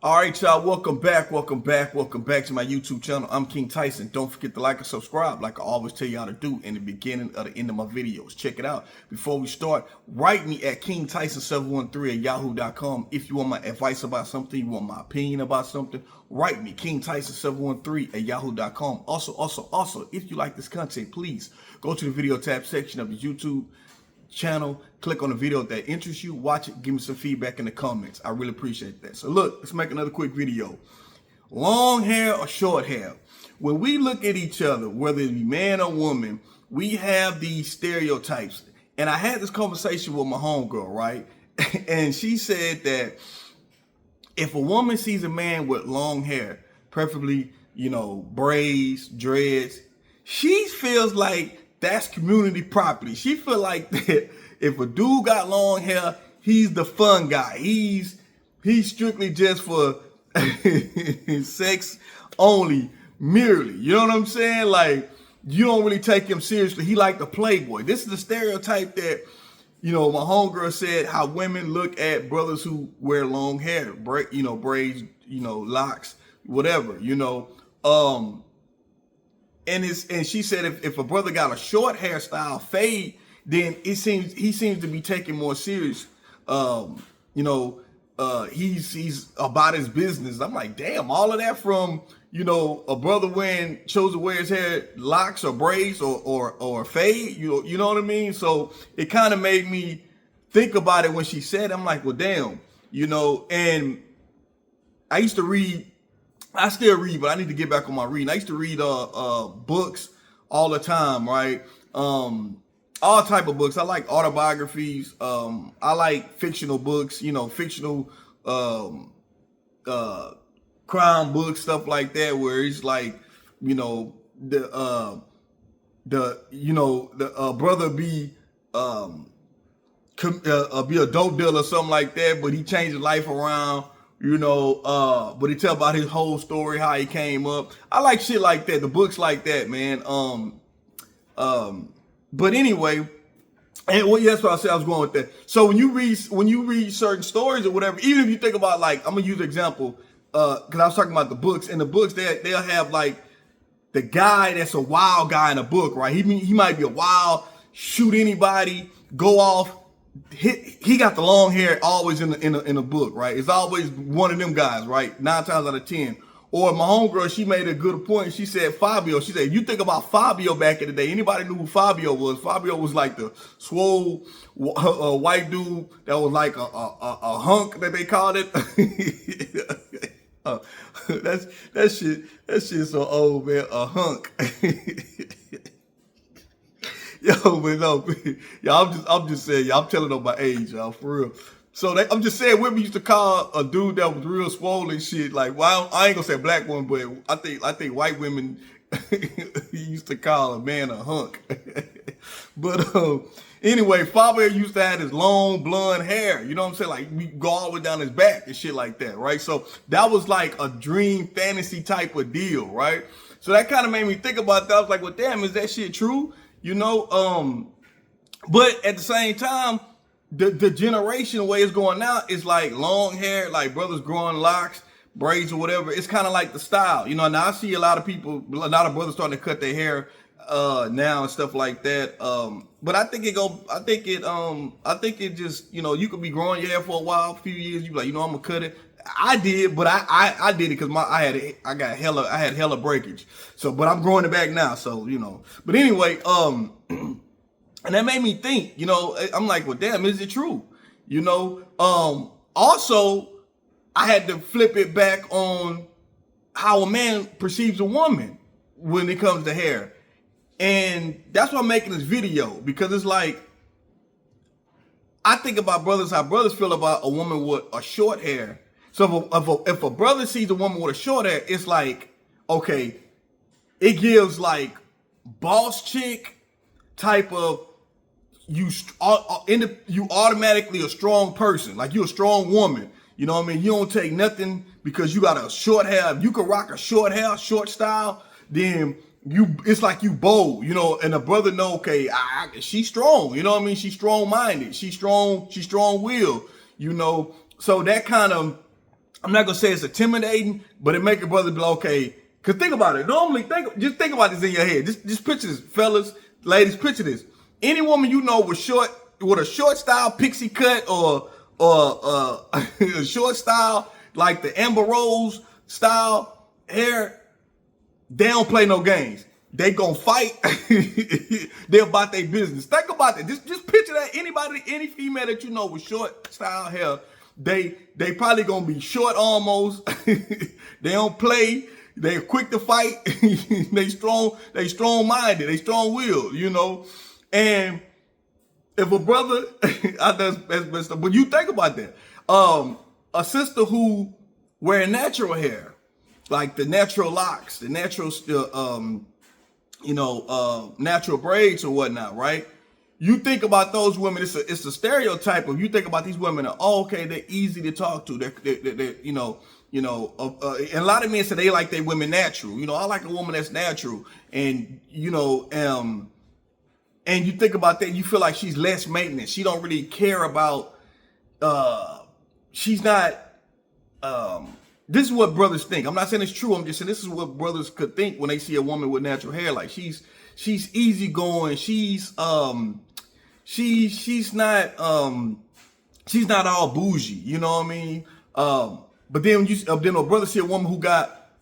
All right, y'all. Welcome back to my YouTube channel. I'm King Tyson. Don't forget to like and subscribe, like I always tell y'all to do in the beginning or the end of my videos. Check it out. Before we start, write me at KingTyson713@yahoo.com if you want my advice about something, you want my opinion about something. Write me KingTyson713@yahoo.com. Also, if you like this content, please go to the video tab section of the YouTube channel, click on the video that interests you, watch it, give me some feedback in the comments. I really appreciate that. So look, let's make another quick video. Long hair or short hair? When we look at each other, whether it be man or woman, we have these stereotypes. And I had this conversation with my homegirl, right? And she said that if a woman sees a man with long hair, preferably, braids, dreads, she feels like that's community property. She feel like that if a dude got long hair, he's the fun guy. He's strictly just for sex only, merely. You know what I'm saying? Like, you don't really take him seriously. He like the playboy. This is the stereotype that, my homegirl said, how women look at brothers who wear long hair, braids, locks, whatever, And she said if a brother got a short hairstyle fade, then he seems to be taken more serious. He's about his business. I'm like, damn, all of that from a brother chose to wear his hair locks or braids or fade. You know what I mean? So it kind of made me think about it when she said it. I'm like, well, damn, And I used to read. I still read, but I need to get back on my reading. I used to read books all the time, right? All type of books. I like autobiographies. I like fictional books, fictional crime books, stuff like that, where it's like, the brother be a dope dealer or something like that, but he changed his life around. But he tell about his whole story, how he came up. I like shit like that, the books like that, man. But anyway, and that's what I said I was going with that. So when you read certain stories or whatever, even if you think about, like, I'm gonna use an example, because I was talking about the books. In the books, they'll have like the guy that's a wild guy in a book, right? He might be a wild, shoot anybody, go off. He got the long hair always in the book, right? It's always one of them guys, right? 9 times out of 10. Or my homegirl, she made a good point. She said Fabio. She said, you think about Fabio back in the day. Anybody knew who Fabio was? Fabio was like the swole white dude that was like a hunk that they called it. That shit so old, man. A hunk. Yo, but no, y'all, I'm just saying, y'all, I'm telling on my age, y'all, for real. So I'm just saying, women used to call a dude that was real swollen shit, like, well, I ain't gonna say black woman, but I think white women used to call a man a hunk. But anyway, Fabio used to have his long blonde hair, you know what I'm saying? Like, we go all the way down his back and shit like that, right? So that was like a dream fantasy type of deal, right? So that kind of made me think about that. I was like, well, damn, is that shit true? But at the same time, the generation way it's going now is like long hair, like brothers growing locks, braids or whatever. It's kind of like the style, now I see a lot of brothers starting to cut their hair now and stuff like that. But I think it just, you could be growing your hair for a while, a few years, you be like, I'm gonna cut it. I did, but I did it because I had hella breakage. So, but I'm growing it back now. So, but anyway, and that made me think, I'm like, well, damn, is it true? Also I had to flip it back on how a man perceives a woman when it comes to hair. And that's why I'm making this video, because it's like, I think about brothers, how brothers feel about a woman with a short hair. So if a brother sees a woman with a short hair, it's like, okay, it gives like boss chick type of, you automatically a strong person, like you're a strong woman. You know what I mean? You don't take nothing because you got a short hair. If you can rock a short hair, short style, then it's like you bold, and a brother know, okay, she's strong, you know what I mean? She's strong minded, she's strong willed, so that kind of I'm not gonna say it's intimidating, but it make a brother be like, okay. Cause think about it. Normally, just think about this in your head. Just picture this, fellas, ladies. Picture this. Any woman you know with a short style pixie cut or a short style like the Amber Rose style hair, they don't play no games. They gonna fight. They're about their business. Think about that. Just picture that. Any female that you know with short style hair, they probably gonna be short almost. They don't play. They're quick to fight. They strong-minded. They strong-willed, you know. And if a brother, but you think about that. A sister who wearing natural hair, like the natural locks, the natural, natural braids or whatnot, right? You think about those women. It's a stereotype of, you think about these women. Okay, they're easy to talk to. They're and a lot of men say they like their women natural. I like a woman that's natural, and and you think about that, you feel like she's less maintenance. She don't really care about. She's not. This is what brothers think. I'm not saying it's true. I'm just saying this is what brothers could think when they see a woman with natural hair. Like she's easygoing. She's not all bougie. You know what I mean? But then then a brother see a woman who got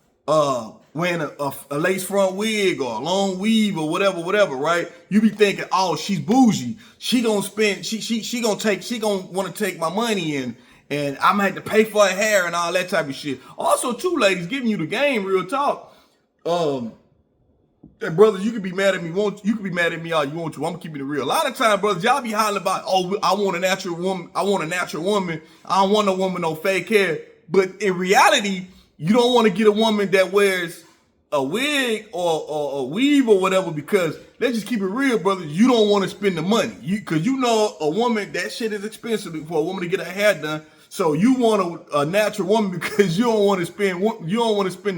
wearing a lace front wig or a long weave or whatever, right? You be thinking, oh, she's bougie. She gonna spend. She gonna want to take my money and I'm gonna have to pay for her hair and all that type of shit. Also, too, ladies, giving you the game, real talk. And brothers, you can be mad at me. You can be mad at me all you want to. I'm gonna keep it real. A lot of times, brothers, y'all be hollering about, oh, I want a natural woman. I want a natural woman. I don't want no woman no fake hair. But in reality, you don't want to get a woman that wears a wig or a weave or whatever, because let's just keep it real, brother. You don't want to spend the money. Because a woman, that shit is expensive for a woman to get her hair done. So you want a natural woman because you don't want to spend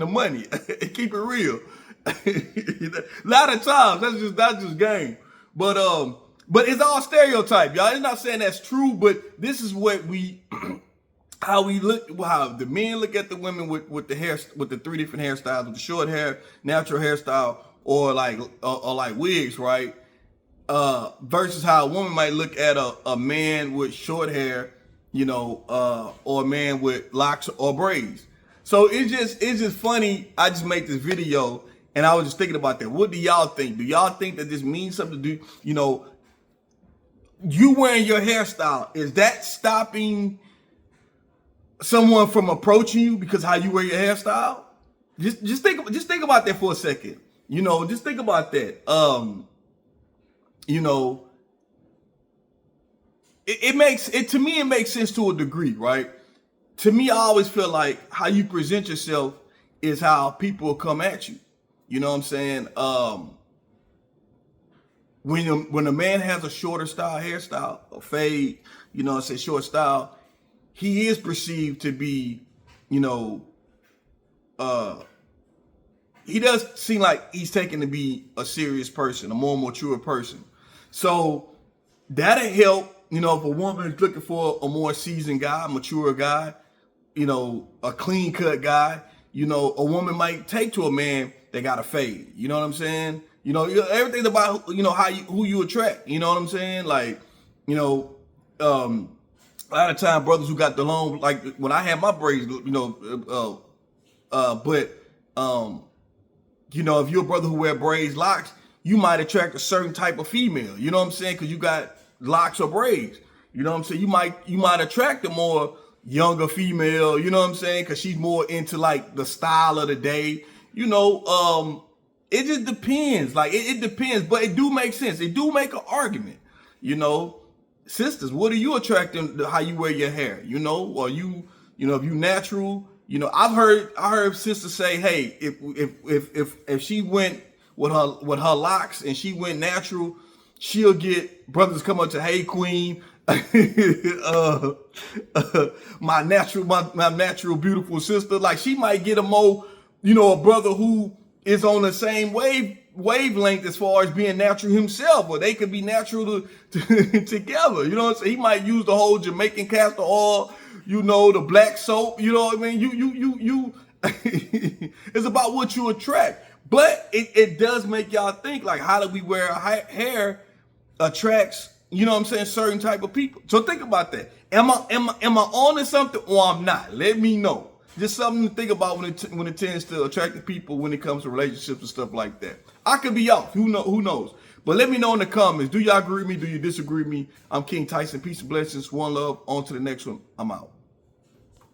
the money. Keep it real. A lot of times that's just game. But it's all stereotype, y'all. It's not saying that's true, but this is what how the men look at the women with the hair, with the 3 different hairstyles, with the short hair, natural hairstyle, or like wigs, right? Versus how a woman might look at a man with short hair, or a man with locks or braids. So it's just funny. I just made this video and I was just thinking about that. What do y'all think? Do y'all think that this means something to do? You wearing your hairstyle, is that stopping someone from approaching you because how you wear your hairstyle? Just think about that for a second. Just think about that. To me it makes sense to a degree, right? To me, I always feel like how you present yourself is how people will come at you. You know what I'm saying? When a man has a shorter style hairstyle, a fade, short style, he is perceived to be, he does seem like he's taken to be a serious person, a more mature person. So that'll help, if a woman is looking for a more seasoned guy, mature guy, a clean cut guy, a woman might take to a man that got a fade. You know what I'm saying? Everything about, who you attract. You know what I'm saying? Like, a lot of time brothers who got the long, like when I had my braids, if you're a brother who wear braids, locks, you might attract a certain type of female. You know what I'm saying? Because you got locks or braids. You know what I'm saying? You might attract a more younger female. You know what I'm saying? Because she's more into like the style of the day. It just depends. Like it depends, but it do make sense. It do make an argument. Sisters, what are you attracting to how you wear your hair? Or if you natural, I heard sisters say, hey, if she went with her locks and she went natural, she'll get brothers come up to, hey queen, my natural beautiful sister. Like she might get a more, a brother who is on the same wavelength as far as being natural himself, or they could be natural together. You know what I'm saying? He might use the whole Jamaican castor oil, you know, the black soap, you know what I mean? You it's about what you attract. But it does make y'all think, like, how do we wear hair attracts, you know what I'm saying, certain type of people. So think about that. Am I on to something or I'm not? Let me know. Just something to think about when it tends to attract the people when it comes to relationships and stuff like that. I could be off. Who knows? But let me know in the comments. Do y'all agree with me? Do you disagree with me? I'm King Tyson. Peace and blessings. One love. On to the next one. I'm out.